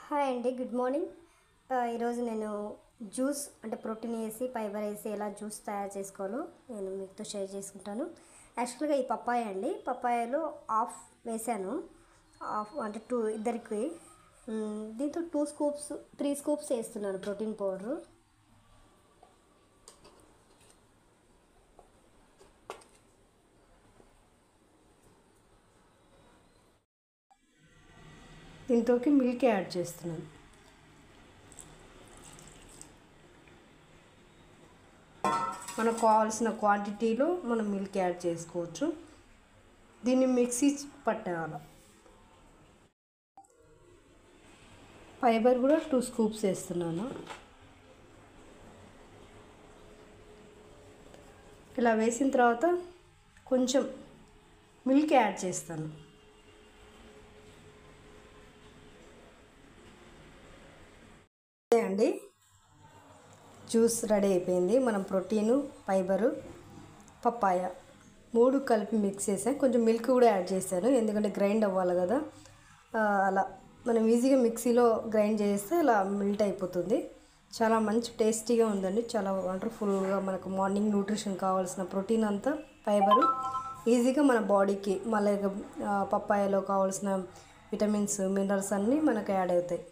Hi అండి, good morning. ఈరోజు నేను జ్యూస్ అంటే ప్రోటీన్ వేసి ఫైబర్ వేసి ఎలా జ్యూస్ తయారు చేసుకోవాలో నేను మీతో షేర్ చేసుకుంటాను. యాక్చువల్గా ఈ పప్పాయ అండి, పప్పాయలో హాఫ్ వేసాను, హాఫ్ అంటే ఇద్దరికి. దీంతో 2 స్కూప్స్ 3 స్కూప్స్ వేస్తున్నాను ప్రోటీన్ పౌడరు. దీంట్లోకి మిల్క్ యాడ్ చేస్తున్నాను. మనకు కావాల్సిన క్వాంటిటీలో మనం మిల్క్ యాడ్ చేసుకోవచ్చు. దీన్ని మిక్సీ పట్టాలి. ఫైబర్ కూడా 2 స్కూప్స్ వేస్తున్నాను. ఇలా వేసిన తర్వాత కొంచెం మిల్క్ యాడ్ చేస్తాను. అండి, జ్యూస్ రెడీ అయిపోయింది. మనం ప్రోటీను, ఫైబరు, పప్పాయ 3 కలిపి మిక్స్ చేసాను. కొంచెం మిల్క్ కూడా యాడ్ చేశాను, ఎందుకంటే గ్రైండ్ అవ్వాలి కదా. అలా మనం ఈజీగా మిక్సీలో గ్రైండ్ చేస్తే అలా మెల్ట్ అయిపోతుంది. చాలా మంచి టేస్టీగా ఉందండి, చాలా వండర్ఫుల్గా. మనకు మార్నింగ్ న్యూట్రిషన్ కావాల్సిన ప్రోటీన్ అంతా, ఫైబరు ఈజీగా మన బాడీకి, మళ్ళీ పప్పాయలో కావాల్సిన విటమిన్స్, మినరల్స్ అన్నీ మనకు యాడ్ అవుతాయి.